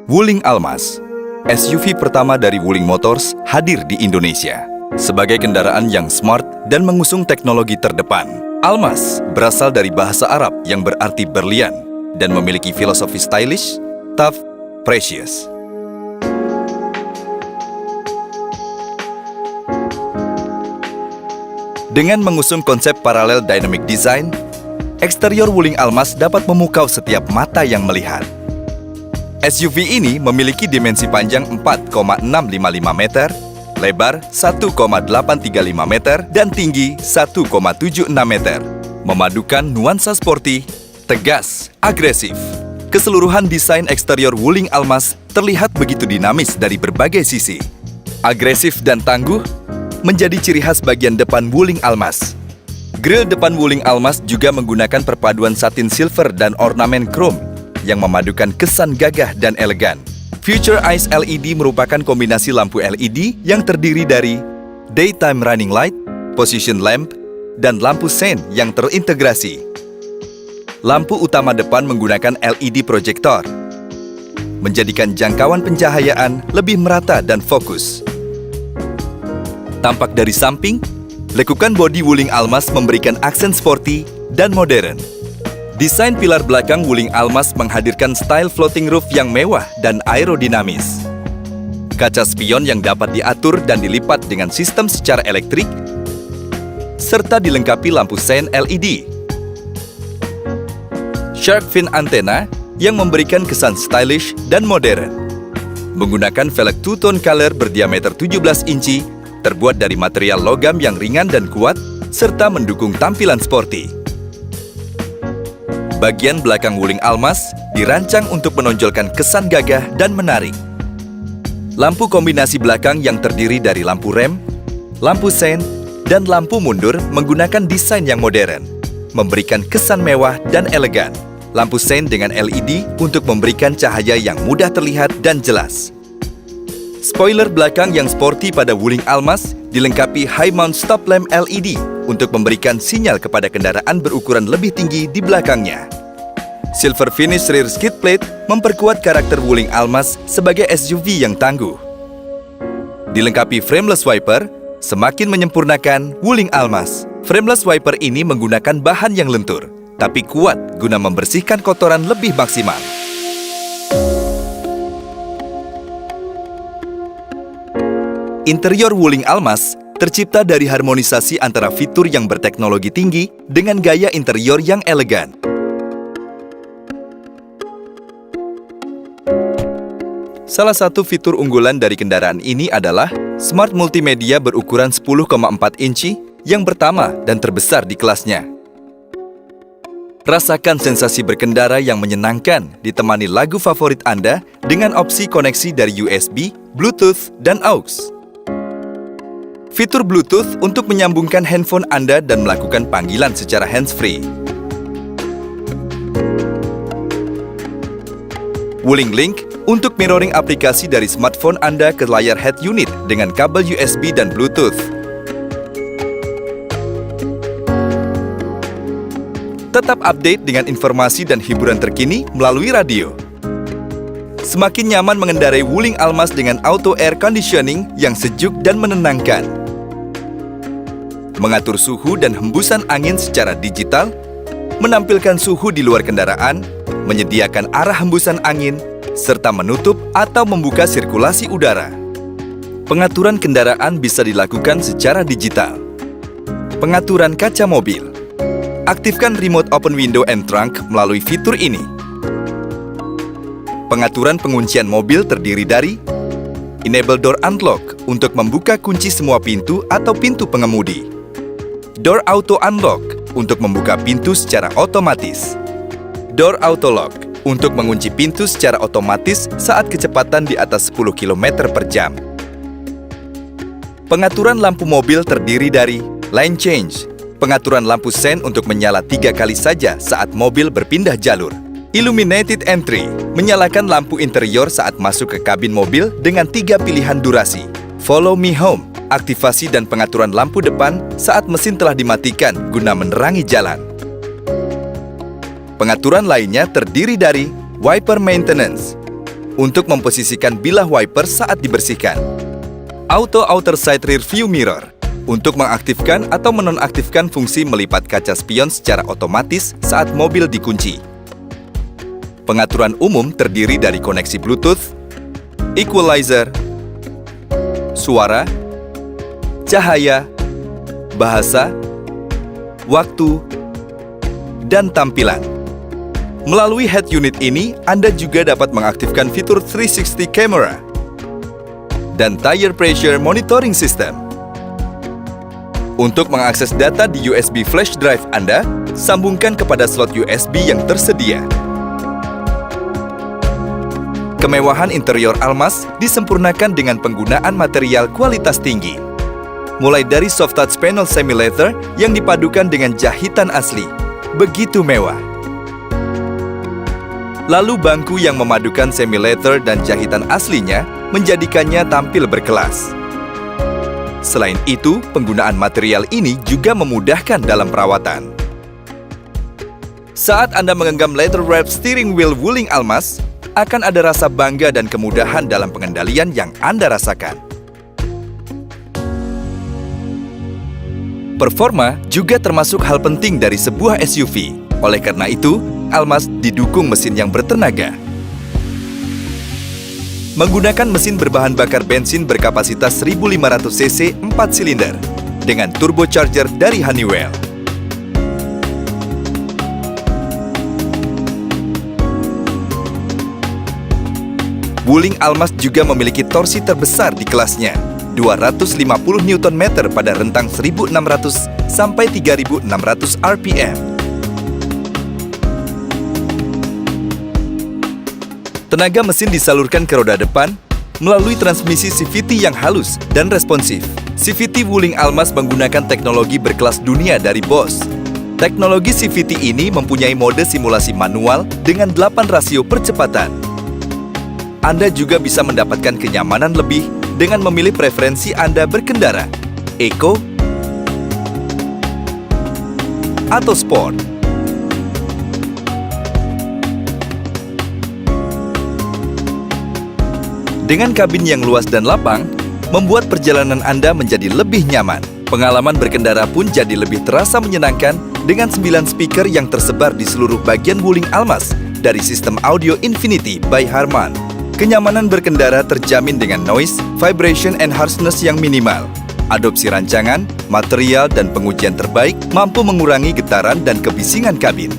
Wuling Almas, SUV pertama dari Wuling Motors, hadir di Indonesia. Sebagai kendaraan yang smart dan mengusung teknologi terdepan, Almas berasal dari bahasa Arab yang berarti berlian dan memiliki filosofi stylish, tough, precious. Dengan mengusung konsep parallel dynamic design, eksterior Wuling Almas dapat memukau setiap mata yang melihat. SUV ini memiliki dimensi panjang 4,655 meter, lebar 1,835 meter, dan tinggi 1,76 meter. Memadukan nuansa sporty, tegas, agresif. Keseluruhan desain eksterior Wuling Almas terlihat begitu dinamis dari berbagai sisi. Agresif dan tangguh menjadi ciri khas bagian depan Wuling Almas. Grill depan Wuling Almas juga menggunakan perpaduan satin silver dan ornamen chrome yang memadukan kesan gagah dan elegan. Future Eyes LED merupakan kombinasi lampu LED yang terdiri dari daytime running light, position lamp, dan lampu sen yang terintegrasi. Lampu utama depan menggunakan LED proyektor, menjadikan jangkauan pencahayaan lebih merata dan fokus. Tampak dari samping, lekukan bodi Wuling Almas memberikan aksen sporty dan modern. Desain pilar belakang Wuling Almas menghadirkan style floating roof yang mewah dan aerodinamis. Kaca spion yang dapat diatur dan dilipat dengan sistem secara elektrik, serta dilengkapi lampu sen LED. Shark fin antena yang memberikan kesan stylish dan modern. Menggunakan velg two-tone color berdiameter 17 inci, terbuat dari material logam yang ringan dan kuat, serta mendukung tampilan sporty. Bagian belakang Wuling Almas dirancang untuk menonjolkan kesan gagah dan menarik. Lampu kombinasi belakang yang terdiri dari lampu rem, lampu sen, dan lampu mundur menggunakan desain yang modern, memberikan kesan mewah dan elegan. Lampu sen dengan LED untuk memberikan cahaya yang mudah terlihat dan jelas. Spoiler belakang yang sporty pada Wuling Almas dilengkapi high mount stop lamp LED untuk memberikan sinyal kepada kendaraan berukuran lebih tinggi di belakangnya. Silver finish rear skid plate memperkuat karakter Wuling Almas sebagai SUV yang tangguh. Dilengkapi frameless wiper, semakin menyempurnakan Wuling Almas. Frameless wiper ini menggunakan bahan yang lentur, tapi kuat guna membersihkan kotoran lebih maksimal. Interior Wuling Almas tercipta dari harmonisasi antara fitur yang berteknologi tinggi dengan gaya interior yang elegan. Salah satu fitur unggulan dari kendaraan ini adalah Smart Multimedia berukuran 10,4 inci yang pertama dan terbesar di kelasnya. Rasakan sensasi berkendara yang menyenangkan ditemani lagu favorit Anda dengan opsi koneksi dari USB, Bluetooth, dan AUX. Fitur Bluetooth untuk menyambungkan handphone Anda dan melakukan panggilan secara hands-free. Wuling Link untuk mirroring aplikasi dari smartphone Anda ke layar head unit dengan kabel USB dan Bluetooth. Tetap update dengan informasi dan hiburan terkini melalui radio. Semakin nyaman mengendarai Wuling Almas dengan auto air conditioning yang sejuk dan menenangkan. Mengatur suhu dan hembusan angin secara digital, menampilkan suhu di luar kendaraan, menyediakan arah hembusan angin, serta menutup atau membuka sirkulasi udara. Pengaturan kendaraan bisa dilakukan secara digital. Pengaturan kaca mobil. Aktifkan remote open window and trunk melalui fitur ini. Pengaturan penguncian mobil terdiri dari Enable Door Unlock untuk membuka kunci semua pintu atau pintu pengemudi. Door Auto Unlock untuk membuka pintu secara otomatis. Door Auto Lock untuk mengunci pintu secara otomatis saat kecepatan di atas 10 km per jam. Pengaturan lampu mobil terdiri dari Lane Change, pengaturan lampu sen untuk menyala 3 kali saja saat mobil berpindah jalur. Illuminated Entry, menyalakan lampu interior saat masuk ke kabin mobil dengan 3 pilihan durasi. Follow Me Home, aktivasi dan pengaturan lampu depan saat mesin telah dimatikan guna menerangi jalan. Pengaturan lainnya terdiri dari Wiper Maintenance, untuk memposisikan bilah wiper saat dibersihkan. Auto Outer Side Rear View Mirror untuk mengaktifkan atau menonaktifkan fungsi melipat kaca spion secara otomatis saat mobil dikunci. Pengaturan umum terdiri dari koneksi Bluetooth, equalizer, suara, cahaya, bahasa, waktu, dan tampilan. Melalui head unit ini, Anda juga dapat mengaktifkan fitur 360 camera dan tire pressure monitoring system. Untuk mengakses data di USB flash drive Anda, sambungkan kepada slot USB yang tersedia. Kemewahan interior Almaz disempurnakan dengan penggunaan material kualitas tinggi. Mulai dari soft touch panel semi-leather yang dipadukan dengan jahitan asli. Begitu mewah. Lalu bangku yang memadukan semi-leather dan jahitan aslinya menjadikannya tampil berkelas. Selain itu, penggunaan material ini juga memudahkan dalam perawatan. Saat Anda menggenggam leather-wrapped steering wheel Wuling Almaz, akan ada rasa bangga dan kemudahan dalam pengendalian yang Anda rasakan. Performa juga termasuk hal penting dari sebuah SUV. Oleh karena itu, Almaz didukung mesin yang bertenaga. Menggunakan mesin berbahan bakar bensin berkapasitas 1500 cc 4 silinder dengan turbocharger dari Honeywell. Wuling Almaz juga memiliki torsi terbesar di kelasnya, 250 Nm pada rentang 1.600 sampai 3.600 RPM. Tenaga mesin disalurkan ke roda depan melalui transmisi CVT yang halus dan responsif. CVT Wuling Almaz menggunakan teknologi berkelas dunia dari Bosch. Teknologi CVT ini mempunyai mode simulasi manual dengan 8 rasio percepatan. Anda juga bisa mendapatkan kenyamanan lebih dengan memilih preferensi Anda berkendara, Eco atau Sport. Dengan kabin yang luas dan lapang, membuat perjalanan Anda menjadi lebih nyaman. Pengalaman berkendara pun jadi lebih terasa menyenangkan dengan 9 speaker yang tersebar di seluruh bagian Wuling Almaz dari sistem audio Infinity by Harman. Kenyamanan berkendara terjamin dengan noise, vibration, and harshness yang minimal. Adopsi rancangan, material, dan pengujian terbaik mampu mengurangi getaran dan kebisingan kabin.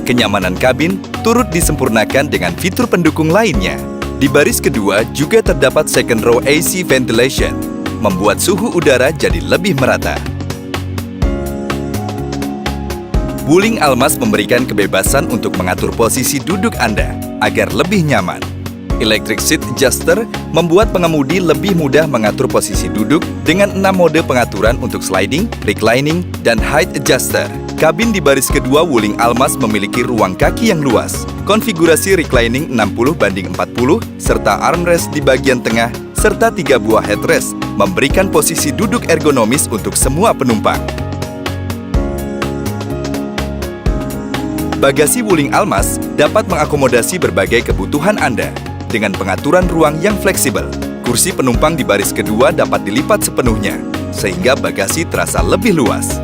Kenyamanan kabin turut disempurnakan dengan fitur pendukung lainnya. Di baris kedua juga terdapat second row AC ventilation, membuat suhu udara jadi lebih merata. Wuling Almaz memberikan kebebasan untuk mengatur posisi duduk Anda agar lebih nyaman. Electric Seat Adjuster membuat pengemudi lebih mudah mengatur posisi duduk dengan 6 mode pengaturan untuk sliding, reclining, dan height adjuster. Kabin di baris kedua Wuling Almaz memiliki ruang kaki yang luas, konfigurasi reclining 60:40, serta armrest di bagian tengah, serta 3 buah headrest, memberikan posisi duduk ergonomis untuk semua penumpang. Bagasi Wuling Almaz dapat mengakomodasi berbagai kebutuhan Anda dengan pengaturan ruang yang fleksibel. Kursi penumpang di baris kedua dapat dilipat sepenuhnya, sehingga bagasi terasa lebih luas.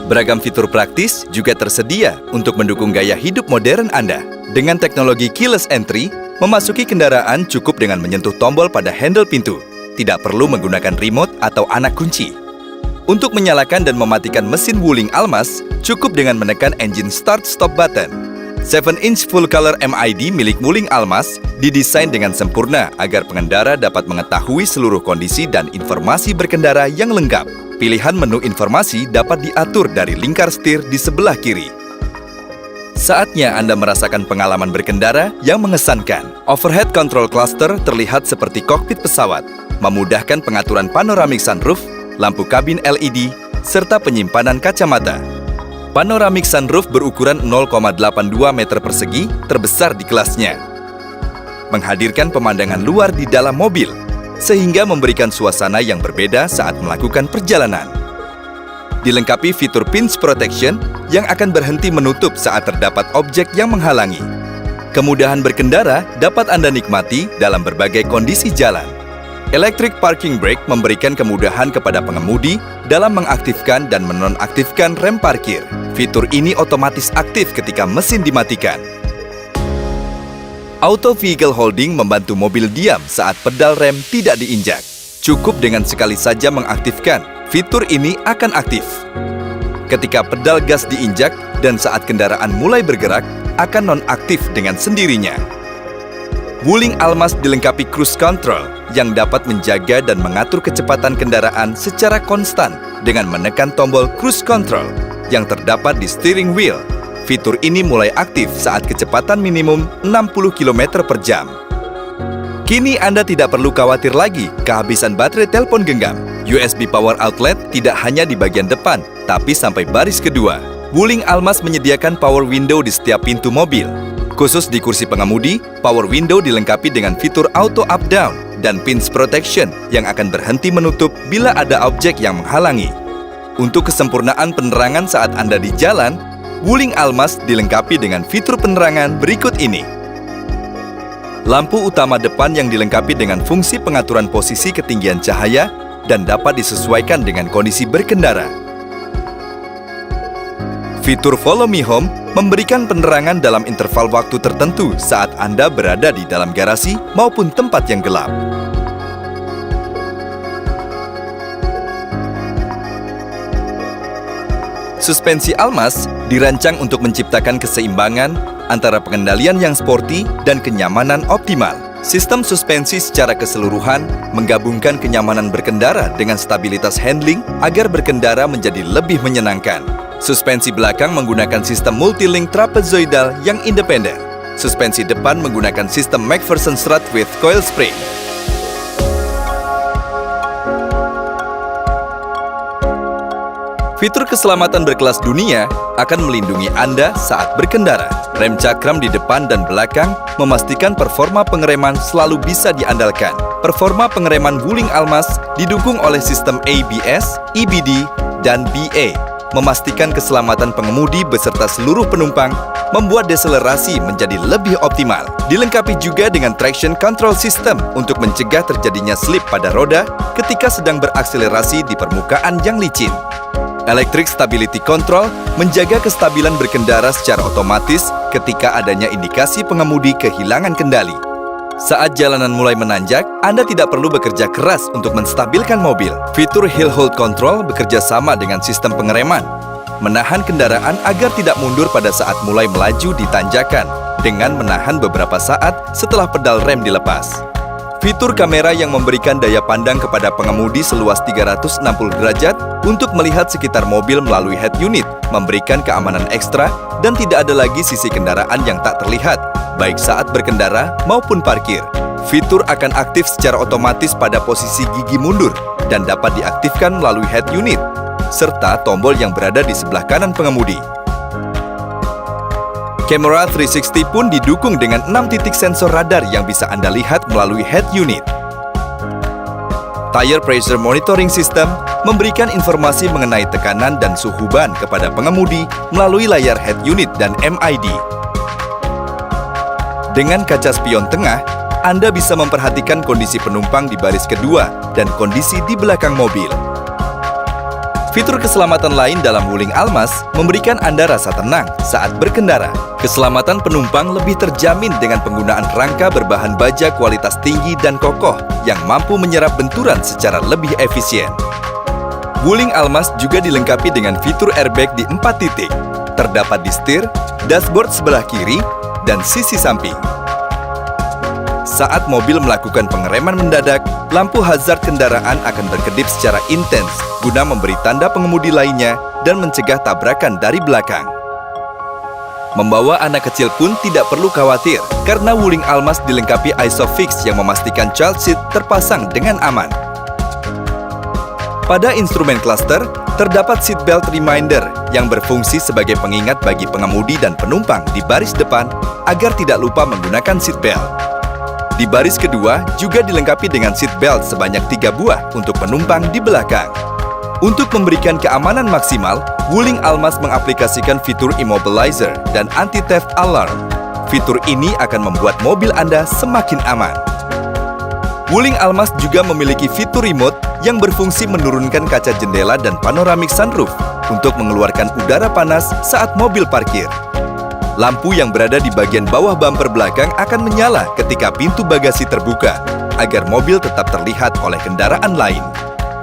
Beragam fitur praktis juga tersedia untuk mendukung gaya hidup modern Anda. Dengan teknologi keyless entry, memasuki kendaraan cukup dengan menyentuh tombol pada handle pintu. Tidak perlu menggunakan remote atau anak kunci. Untuk menyalakan dan mematikan mesin Wuling Almaz, cukup dengan menekan engine start-stop button. 7-inch full-color MID milik Wuling Almaz didesain dengan sempurna agar pengendara dapat mengetahui seluruh kondisi dan informasi berkendara yang lengkap. Pilihan menu informasi dapat diatur dari lingkar setir di sebelah kiri. Saatnya Anda merasakan pengalaman berkendara yang mengesankan. Overhead control cluster terlihat seperti kokpit pesawat, memudahkan pengaturan panoramic sunroof, lampu kabin LED, serta penyimpanan kacamata. Panoramic sunroof berukuran 0,82 meter persegi terbesar di kelasnya, menghadirkan pemandangan luar di dalam mobil, sehingga memberikan suasana yang berbeda saat melakukan perjalanan. dilengkapi fitur Pinch Protection yang akan berhenti menutup saat terdapat objek yang menghalangi. Kemudahan berkendara dapat Anda nikmati dalam berbagai kondisi jalan. Electric Parking Brake memberikan kemudahan kepada pengemudi dalam mengaktifkan dan menonaktifkan rem parkir. Fitur ini otomatis aktif ketika mesin dimatikan. Auto Vehicle Holding membantu mobil diam saat pedal rem tidak diinjak. Cukup dengan sekali saja mengaktifkan, fitur ini akan aktif. Ketika pedal gas diinjak dan saat kendaraan mulai bergerak, akan nonaktif dengan sendirinya. Wuling Almaz dilengkapi cruise control yang dapat menjaga dan mengatur kecepatan kendaraan secara konstan dengan menekan tombol cruise control yang terdapat di steering wheel. Fitur ini mulai aktif saat kecepatan minimum 60 km per jam. Kini Anda tidak perlu khawatir lagi kehabisan baterai telepon genggam. USB power outlet tidak hanya di bagian depan, tapi sampai baris kedua. Wuling Almaz menyediakan power window di setiap pintu mobil. Khusus di kursi pengemudi, power window dilengkapi dengan fitur auto up-down dan pinch protection yang akan berhenti menutup bila ada objek yang menghalangi. Untuk kesempurnaan penerangan saat Anda di jalan, Wuling Almaz dilengkapi dengan fitur penerangan berikut ini. Lampu utama depan yang dilengkapi dengan fungsi pengaturan posisi ketinggian cahaya dan dapat disesuaikan dengan kondisi berkendara. Fitur Follow Me Home memberikan penerangan dalam interval waktu tertentu saat Anda berada di dalam garasi maupun tempat yang gelap. Suspensi Almaz dirancang untuk menciptakan keseimbangan antara pengendalian yang sporty dan kenyamanan optimal. Sistem suspensi secara keseluruhan menggabungkan kenyamanan berkendara dengan stabilitas handling agar berkendara menjadi lebih menyenangkan. Suspensi belakang menggunakan sistem multi-link trapezoidal yang independen. Suspensi depan menggunakan sistem McPherson strut with coil spring. Fitur keselamatan berkelas dunia akan melindungi Anda saat berkendara. Rem cakram di depan dan belakang memastikan performa pengereman selalu bisa diandalkan. Performa pengereman Wuling Almaz didukung oleh sistem ABS, EBD, dan BA. Memastikan keselamatan pengemudi beserta seluruh penumpang, membuat deselerasi menjadi lebih optimal. Dilengkapi juga dengan traction control system untuk mencegah terjadinya slip pada roda ketika sedang berakselerasi di permukaan yang licin. Electric Stability Control menjaga kestabilan berkendara secara otomatis ketika adanya indikasi pengemudi kehilangan kendali. Saat jalanan mulai menanjak, Anda tidak perlu bekerja keras untuk menstabilkan mobil. Fitur Hill Hold Control bekerja sama dengan sistem pengereman, menahan kendaraan agar tidak mundur pada saat mulai melaju di tanjakan, dengan menahan beberapa saat setelah pedal rem dilepas. Fitur kamera yang memberikan daya pandang kepada pengemudi seluas 360 derajat untuk melihat sekitar mobil melalui head unit, memberikan keamanan ekstra dan tidak ada lagi sisi kendaraan yang tak terlihat, baik saat berkendara maupun parkir. Fitur akan aktif secara otomatis pada posisi gigi mundur dan dapat diaktifkan melalui head unit, serta tombol yang berada di sebelah kanan pengemudi. Kamera 360 pun didukung dengan 6 titik sensor radar yang bisa Anda lihat melalui head unit. Tire Pressure Monitoring System memberikan informasi mengenai tekanan dan suhu ban kepada pengemudi melalui layar head unit dan MID. Dengan kaca spion tengah, Anda bisa memperhatikan kondisi penumpang di baris kedua dan kondisi di belakang mobil. Fitur keselamatan lain dalam Wuling Almaz memberikan Anda rasa tenang saat berkendara. Keselamatan penumpang lebih terjamin dengan penggunaan rangka berbahan baja kualitas tinggi dan kokoh yang mampu menyerap benturan secara lebih efisien. Wuling Almaz juga dilengkapi dengan fitur airbag di 4 titik. Terdapat di setir, dashboard sebelah kiri, dan sisi samping. Saat mobil melakukan pengereman mendadak, lampu hazard kendaraan akan berkedip secara intens guna memberi tanda pengemudi lainnya dan mencegah tabrakan dari belakang. Membawa anak kecil pun tidak perlu khawatir karena Wuling Almaz dilengkapi ISOFIX yang memastikan child seat terpasang dengan aman. Pada instrumen cluster, terdapat seatbelt reminder yang berfungsi sebagai pengingat bagi pengemudi dan penumpang di baris depan agar tidak lupa menggunakan seatbelt. Di baris kedua juga dilengkapi dengan seatbelt sebanyak 3 buah untuk penumpang di belakang. Untuk memberikan keamanan maksimal, Wuling Almas mengaplikasikan fitur Immobilizer dan Anti-Theft Alarm. Fitur ini akan membuat mobil Anda semakin aman. Wuling Almas juga memiliki fitur remote yang berfungsi menurunkan kaca jendela dan panoramik sunroof untuk mengeluarkan udara panas saat mobil parkir. Lampu yang berada di bagian bawah bumper belakang akan menyala ketika pintu bagasi terbuka, agar mobil tetap terlihat oleh kendaraan lain.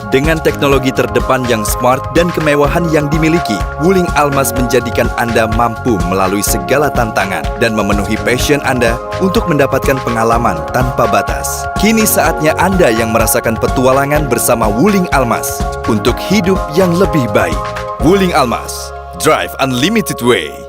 Dengan teknologi terdepan yang smart dan kemewahan yang dimiliki, Wuling Almas menjadikan Anda mampu melalui segala tantangan dan memenuhi passion Anda untuk mendapatkan pengalaman tanpa batas. Kini saatnya Anda yang merasakan petualangan bersama Wuling Almas untuk hidup yang lebih baik. Wuling Almas, Drive Unlimited Way.